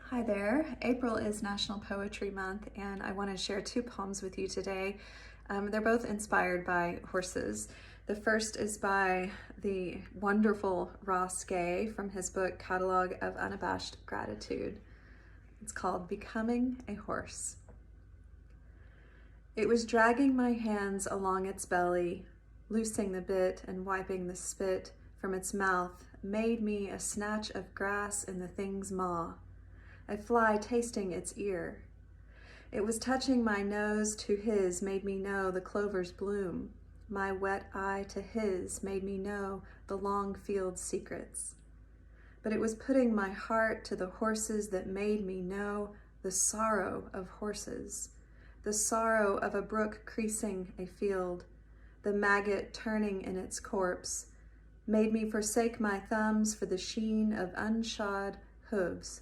Hi there. April is National Poetry Month, and I want to share two poems with you today. They're both inspired by horses. The first is by the wonderful Ross Gay from his book Catalog of Unabashed Gratitude. It's called Becoming a Horse. It was dragging my hands along its belly, loosing the bit and wiping the spit from its mouth made me a snatch of grass in the thing's maw, a fly tasting its ear. It was touching my nose to his made me know the clover's bloom. My wet eye to his made me know the long field's secrets. But it was putting my heart to the horses that made me know the sorrow of horses, the sorrow of a brook creasing a field, the maggot turning in its corpse, made me forsake my thumbs for the sheen of unshod hooves.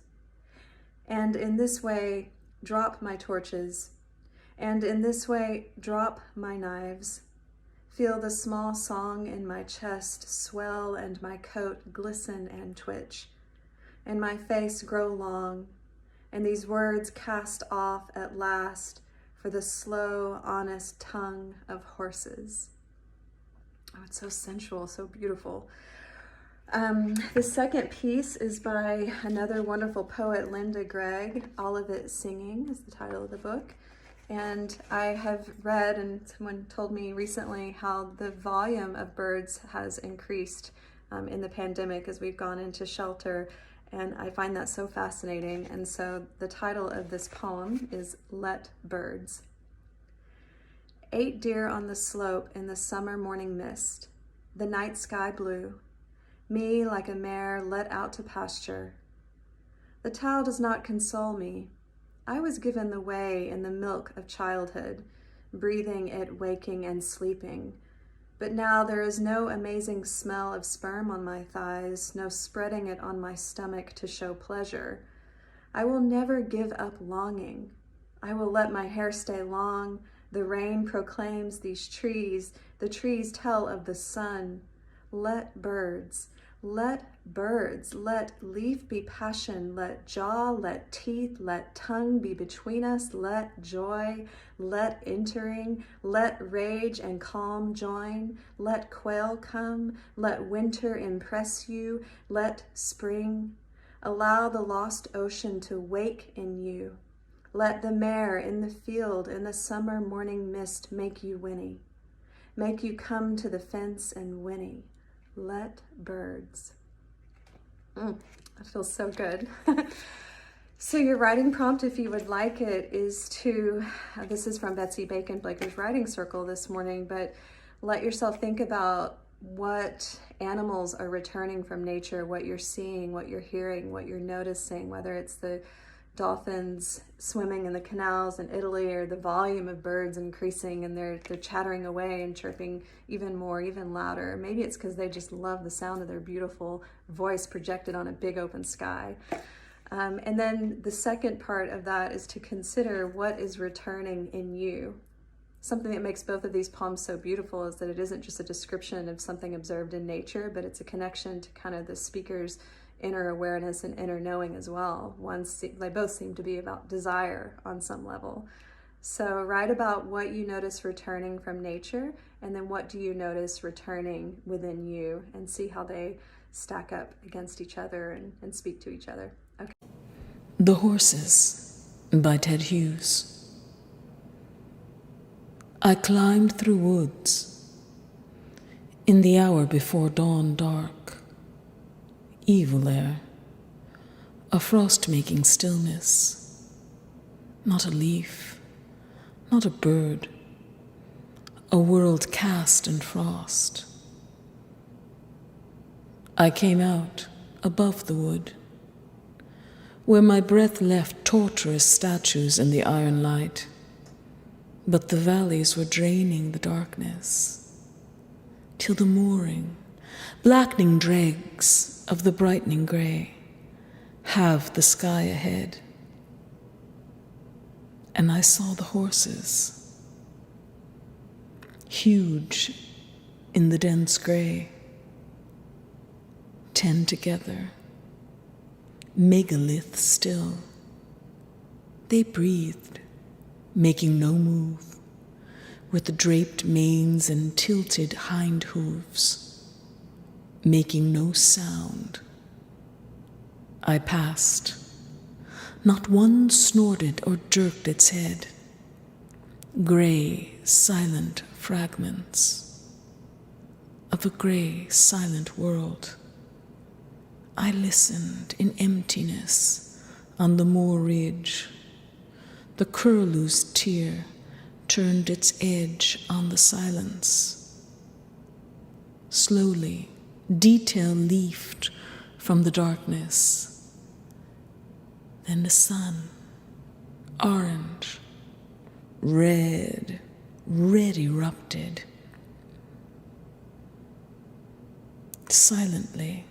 And in this way, drop my torches, and in this way, drop my knives. Feel the small song in my chest swell and my coat glisten and twitch, and my face grow long, and these words cast off at last for the slow, honest tongue of horses. Oh, it's so sensual, so beautiful. The second piece is by another wonderful poet, Linda Gregg. All of It Singing is the title of the book. And I have read, and someone told me recently, how the volume of birds has increased in the pandemic as we've gone into shelter. And I find that so fascinating. And so the title of this poem is Let Birds. 8 deer on the slope in the summer morning mist, the night sky blue, me like a mare let out to pasture. The towel does not console me. I was given the way in the milk of childhood, breathing it waking and sleeping. But now there is no amazing smell of sperm on my thighs, no spreading it on my stomach to show pleasure. I will never give up longing. I will let my hair stay long. The rain proclaims these trees. The trees tell of the sun. Let birds, let leaf be passion, let jaw, let teeth, let tongue be between us, let joy, let entering, let rage and calm join, let quail come, let winter impress you, let spring. Allow the lost ocean to wake in you. Let the mare in the field in the summer morning mist make you whinny, make you come to the fence and whinny. Let birds. That feels so good. So your writing prompt, if you would like it, is to, this is from Betsy Bacon Blaker's Writing Circle this morning, but let yourself think about what animals are returning from nature, what you're seeing, what you're hearing, what you're noticing, whether it's the dolphins swimming in the canals in Italy or the volume of birds increasing and they're chattering away and chirping even more, even louder. Maybe it's because they just love the sound of their beautiful voice projected on a big open sky. And then the second part of that is to consider what is returning in you. Something that makes both of these poems so beautiful is that it isn't just a description of something observed in nature, but it's a connection to kind of the speaker's inner awareness and inner knowing as well. They both seem to be about desire on some level. So write about what you notice returning from nature, and then what do you notice returning within you, and see how they stack up against each other and speak to each other. Okay. The Horses by Ted Hughes. I climbed through woods in the hour before dawn dark. Evil air, a frost-making stillness, not a leaf, not a bird, a world cast in frost. I came out above the wood, where my breath left torturous statues in the iron light, but the valleys were draining the darkness, till the mooring, blackening dregs of the brightening gray, halved the sky ahead. And I saw the horses, huge in the dense gray, 10 together, megalith still, They breathed, making no move, with draped manes and tilted hind hooves, making no sound. I passed. Not one snorted or jerked its head. Gray, silent fragments of a gray, silent world. I listened in emptiness on the moor ridge. The curlew's tear turned its edge on the silence. Slowly, detail leafed from the darkness. Then the sun, orange, red erupted. Silently,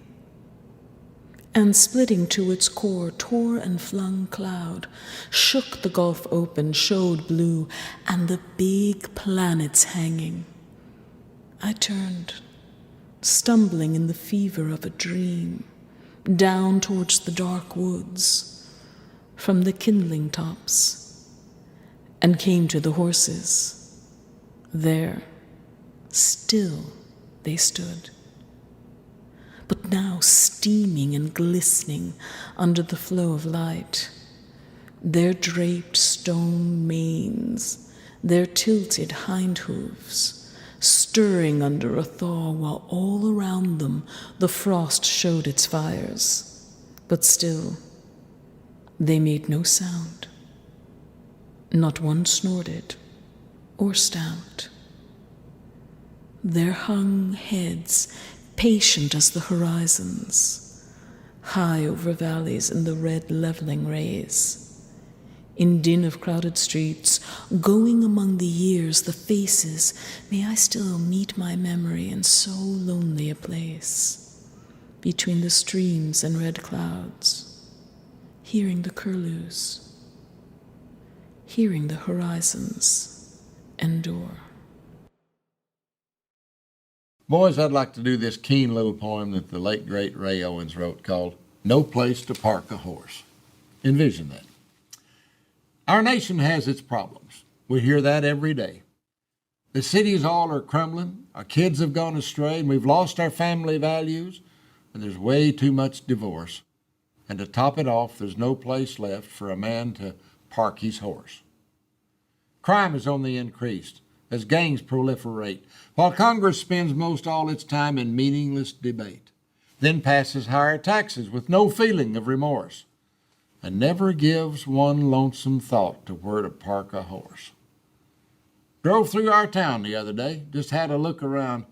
and splitting to its core, tore and flung cloud, shook the gulf open, showed blue, and the big planets hanging. I turned, stumbling in the fever of a dream, down towards the dark woods, from the kindling tops, and came to the horses. There, still they stood, but now steaming and glistening under the flow of light. Their draped stone manes, their tilted hind hooves, stirring under a thaw, while all around them the frost showed its fires. But still, they made no sound. Not one snorted or stamped. Their hung heads, patient as the horizons, high over valleys in the red leveling rays. In din of crowded streets, going among the years, the faces, may I still meet my memory in so lonely a place, between the streams and red clouds, hearing the curlews, hearing the horizons endure. Boys, I'd like to do this keen little poem that the late, great Ray Owens wrote called No Place to Park a Horse. Envision that. Our nation has its problems. We hear that every day. The cities all are crumbling, our kids have gone astray, and we've lost our family values, and there's way too much divorce. And to top it off, there's no place left for a man to park his horse. Crime is on the increase as gangs proliferate, while Congress spends most all its time in meaningless debate, then passes higher taxes with no feeling of remorse, and never gives one lonesome thought to where to park a horse. Drove through our town the other day, just had a look around.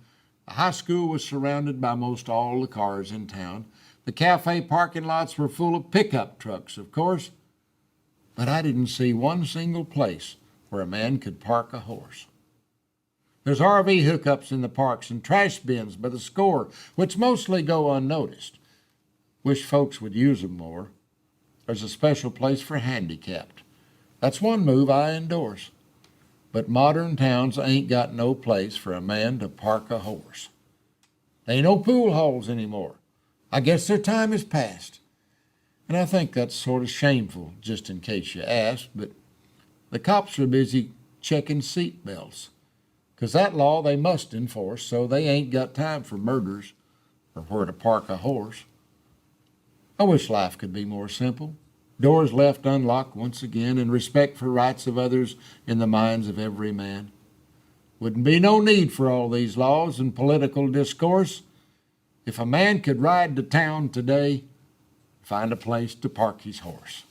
The high school was surrounded by most all the cars in town. The cafe parking lots were full of pickup trucks, of course, but I didn't see one single place where a man could park a horse. There's RV hookups in the parks and trash bins by the score, which mostly go unnoticed. Wish folks would use them more. There's a special place for handicapped. That's one move I endorse. But modern towns ain't got no place for a man to park a horse. There ain't no pool halls anymore. I guess their time is past. And I think that's sort of shameful, just in case you asked, but the cops are busy checking seat belts, 'cause that law they must enforce, so they ain't got time for murders or where to park a horse. I wish life could be more simple. Doors left unlocked once again, and respect for rights of others in the minds of every man. Wouldn't be no need for all these laws and political discourse if a man could ride to town today, find a place to park his horse.